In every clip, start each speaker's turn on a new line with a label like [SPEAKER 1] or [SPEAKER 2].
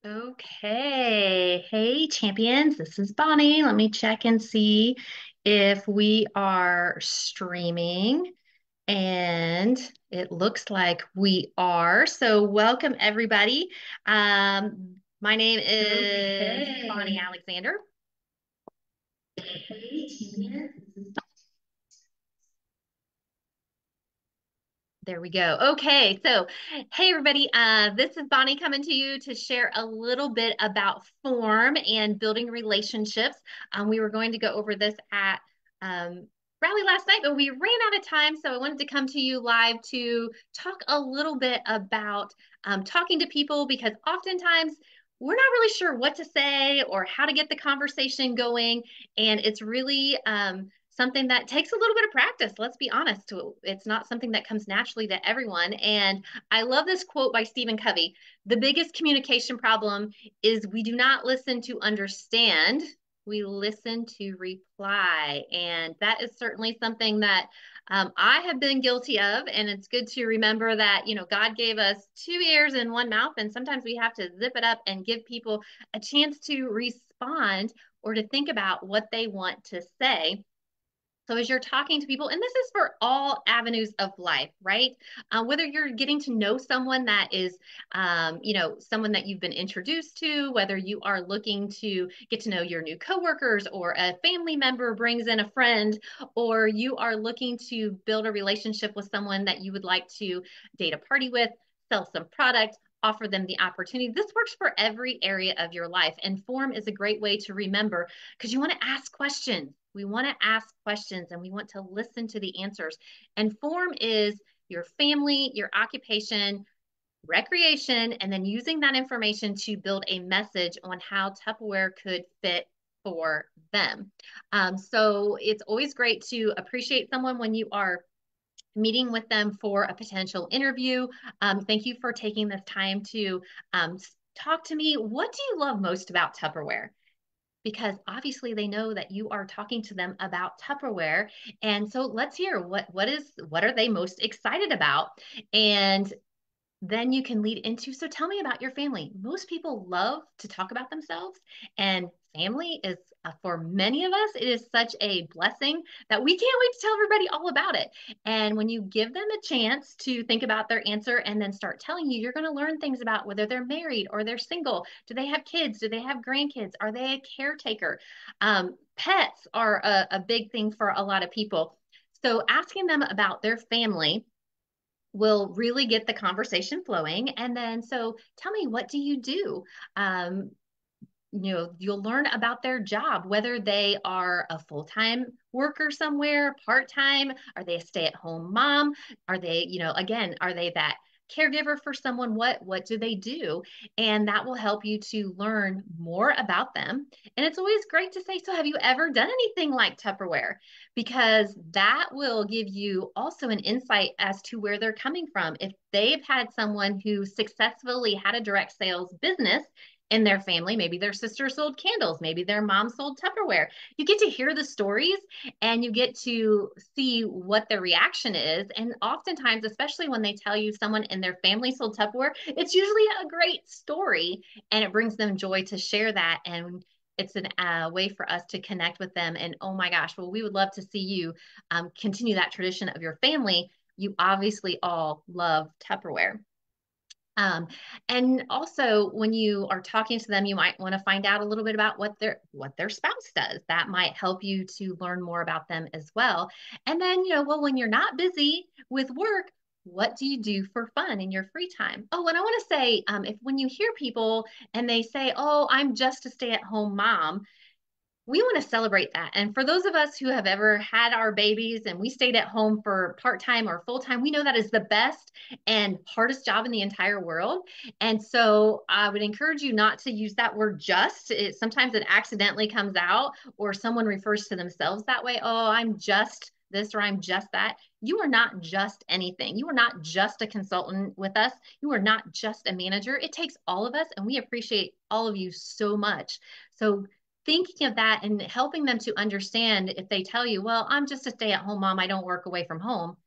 [SPEAKER 1] Okay. Hey, champions. This is Bonnie. Let me check and see if we are streaming. And it looks like we are. So, welcome everybody. My name is Bonnie
[SPEAKER 2] Okay.
[SPEAKER 1] Alexander. Hey, champions. There we go. Okay, so hey everybody, this is Bonnie coming to you to share a little bit about form and building relationships. We were going to go over this at Rally last night, but we ran out of time, so I wanted to come to you live to talk a little bit about talking to people because oftentimes we're not really sure what to say or how to get the conversation going, and it's really something that takes a little bit of practice. Let's be honest. It's not something that comes naturally to everyone. And I love this quote by Stephen Covey. The biggest communication problem is we do not listen to understand. We listen to reply. And that is certainly something that I have been guilty of. And it's good to remember that, God gave us two ears and one mouth. And sometimes we have to zip it up and give people a chance to respond or to think about what they want to say. So as you're talking to people, and this is for all avenues of life, right? Whether you're getting to know someone that is, someone that you've been introduced to, whether you are looking to get to know your new coworkers, or a family member brings in a friend, or you are looking to build a relationship with someone that you would like to date a party with, sell some product, offer them the opportunity. This works for every area of your life. And form is a great way to remember because you want to ask questions. We want to ask questions and we want to listen to the answers. And form is your family, your occupation, recreation, and then using that information to build a message on how Tupperware could fit for them. So it's always great to appreciate someone when you are meeting with them for a potential interview. Thank you for taking this time to talk to me. What do you love most about Tupperware? Because obviously they know that you are talking to them about Tupperware. And so let's hear what are they most excited about? And then you can lead into, so tell me about your family. Most people love to talk about themselves, and family is, for many of us, it is such a blessing that we can't wait to tell everybody all about it. And when you give them a chance to think about their answer and then start telling you, you're going to learn things about whether they're married or they're single. Do they have kids? Do they have grandkids? Are they a caretaker? Pets are a big thing for a lot of people. So asking them about their family will really get the conversation flowing. And then, so tell me, what do you do? Um, you'll learn about their job, whether they are a full-time worker somewhere, part-time, are they a stay-at-home mom? Are they, again, are they that caregiver for someone? What do they do? And that will help you to learn more about them. And it's always great to say, so have you ever done anything like Tupperware? Because that will give you also an insight as to where they're coming from. If they've had someone who successfully had a direct sales business in their family. Maybe their sister sold candles, maybe their mom sold Tupperware. You get to hear the stories and you get to see what their reaction is. And oftentimes, especially when they tell you someone in their family sold Tupperware, it's usually a great story and it brings them joy to share that. And it's a way for us to connect with them. And oh my gosh, well, we would love to see you continue that tradition of your family. You obviously all love Tupperware. Um, and also, when you are talking to them, you might want to find out a little bit about what their spouse does. That might help you to learn more about them as well. And then, well, when you're not busy with work, what do you do for fun in your free time? Oh, and I want to say, if when you hear people and they say, "Oh, I'm just a stay-at-home mom," we want to celebrate that. And for those of us who have ever had our babies and we stayed at home for part time or full time, we know that is the best and hardest job in the entire world. And so I would encourage you not to use that word just. Sometimes it accidentally comes out, or someone refers to themselves that way. Oh, I'm just this or I'm just that. You are not just anything. You are not just a consultant with us. You are not just a manager. It takes all of us, and we appreciate all of you so much. So thinking of that and helping them to understand, if they tell you, well, I'm just a stay-at-home mom, I don't work away from home,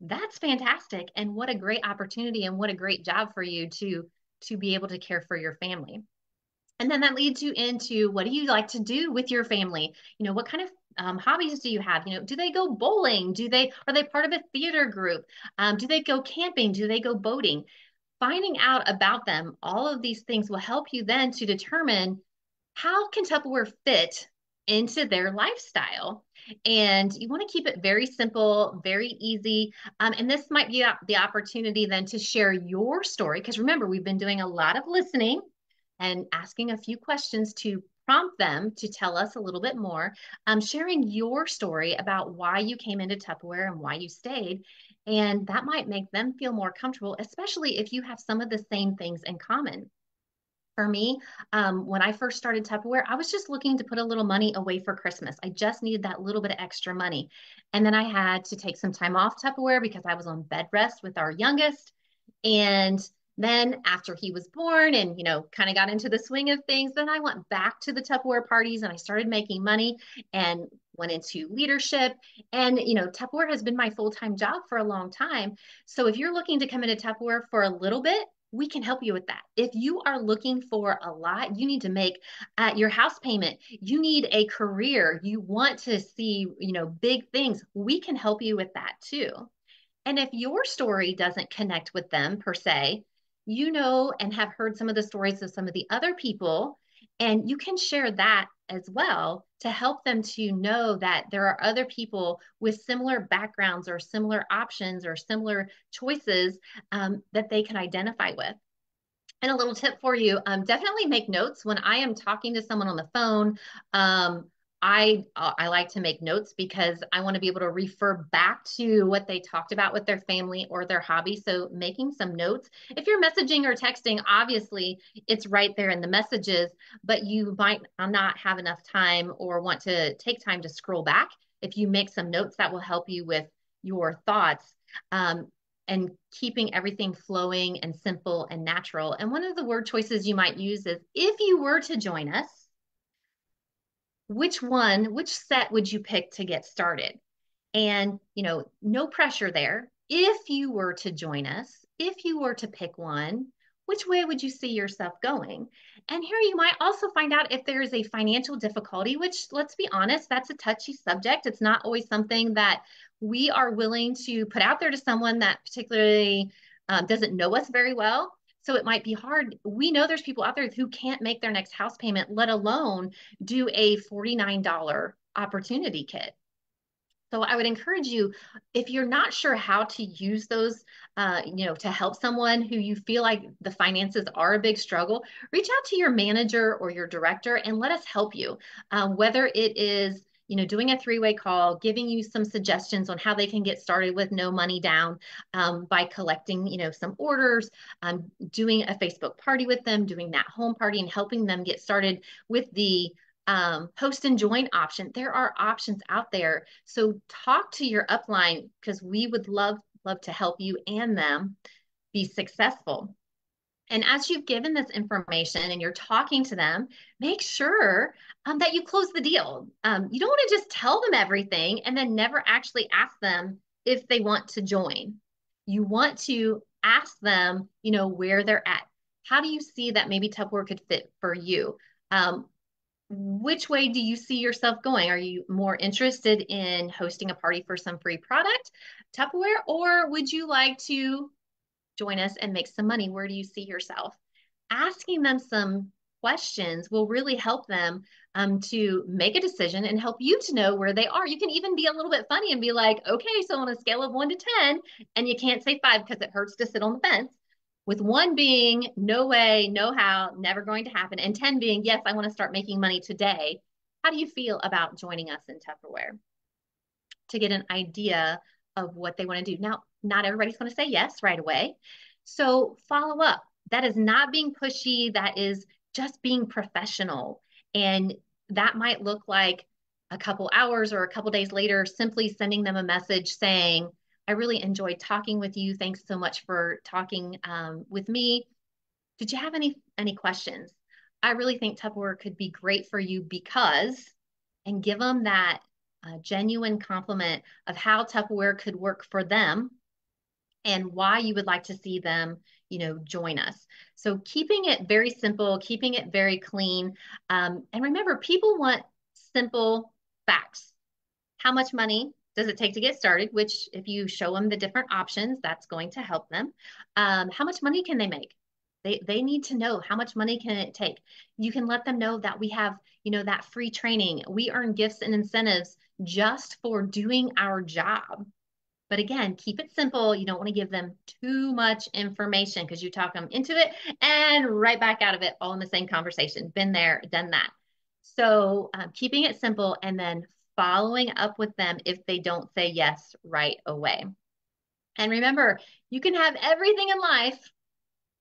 [SPEAKER 1] that's fantastic. And what a great opportunity and what a great job for you to be able to care for your family. And then that leads you into, what do you like to do with your family? What kind of hobbies do you have? Do they go bowling? Are they part of a theater group? Do they go camping? Do they go boating? Finding out about them, all of these things will help you then to determine how can Tupperware fit into their lifestyle. And you want to keep it very simple, very easy. And this might be the opportunity then to share your story. Because remember, we've been doing a lot of listening and asking a few questions to prompt them to tell us a little bit more, sharing your story about why you came into Tupperware and why you stayed. And that might make them feel more comfortable, especially if you have some of the same things in common. For me, when I first started Tupperware, I was just looking to put a little money away for Christmas. I just needed that little bit of extra money. And then I had to take some time off Tupperware because I was on bed rest with our youngest. And then after he was born and, kind of got into the swing of things, then I went back to the Tupperware parties and I started making money and went into leadership. And, Tupperware has been my full-time job for a long time. So if you're looking to come into Tupperware for a little bit, we can help you with that. If you are looking for a lot, you need to make your house payment, you need a career, you want to see, big things, we can help you with that too. And if your story doesn't connect with them per se, and have heard some of the stories of some of the other people, and you can share that as well to help them to know that there are other people with similar backgrounds or similar options or similar choices that they can identify with. And a little tip for you, definitely make notes when I am talking to someone on the phone. I like to make notes because I want to be able to refer back to what they talked about with their family or their hobby. So making some notes. If you're messaging or texting, obviously it's right there in the messages, but you might not have enough time or want to take time to scroll back. If you make some notes, that will help you with your thoughts. And keeping everything flowing and simple and natural. And one of the word choices you might use is, if you were to join us, which set would you pick to get started? And, no pressure there. If you were to join us, if you were to pick one, which way would you see yourself going? And here you might also find out if there is a financial difficulty, which, let's be honest, that's a touchy subject. It's not always something that we are willing to put out there to someone that particularly doesn't know us very well. So it might be hard. We know there's people out there who can't make their next house payment, let alone do a $49 opportunity kit. So I would encourage you, if you're not sure how to use those, to help someone who you feel like the finances are a big struggle, reach out to your manager or your director and let us help you. Whether it is, doing a three-way call, giving you some suggestions on how they can get started with no money down by collecting, some orders, doing a Facebook party with them, doing that home party and helping them get started with the host and join option. There are options out there. So talk to your upline because we would love to help you and them be successful. And as you've given this information and you're talking to them, make sure that you close the deal. You don't want to just tell them everything and then never actually ask them if they want to join. You want to ask them, where they're at. How do you see that maybe Tupperware could fit for you? Which way do you see yourself going? Are you more interested in hosting a party for some free product, Tupperware, or would you like to join us and make some money? Where do you see yourself? Asking them some questions will really help them to make a decision and help you to know where they are. You can even be a little bit funny and be like, okay, so on a scale of 1 to 10, and you can't say 5 because it hurts to sit on the fence, with 1 being no way, no how, never going to happen, and 10 being yes, I want to start making money today. How do you feel about joining us in Tupperware? To get an idea of what they want to do. Now, not everybody's going to say yes right away. So follow up. That is not being pushy. That is just being professional. And that might look like a couple hours or a couple days later, simply sending them a message saying, I really enjoyed talking with you. Thanks so much for talking with me. Did you have any questions? I really think Tupperware could be great for you because, and give them that genuine compliment of how Tupperware could work for them and why you would like to see them, join us. So keeping it very simple, keeping it very clean. And remember, people want simple facts. How much money does it take to get started? Which, if you show them the different options, that's going to help them. How much money can they make? They need to know how much money can it take. You can let them know that we have, that free training. We earn gifts and incentives just for doing our job. But again, keep it simple. You don't want to give them too much information because you talk them into it and right back out of it all in the same conversation. Been there, done that. So keeping it simple and then following up with them if they don't say yes right away. And remember, you can have everything in life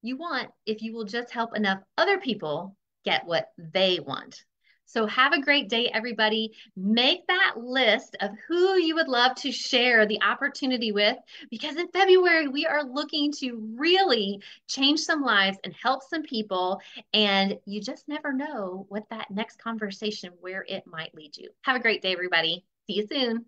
[SPEAKER 1] you want if you will just help enough other people get what they want. So have a great day, everybody. Make that list of who you would love to share the opportunity with, because in February, we are looking to really change some lives and help some people. And you just never know what that next conversation, where it might lead you. Have a great day, everybody. See you soon.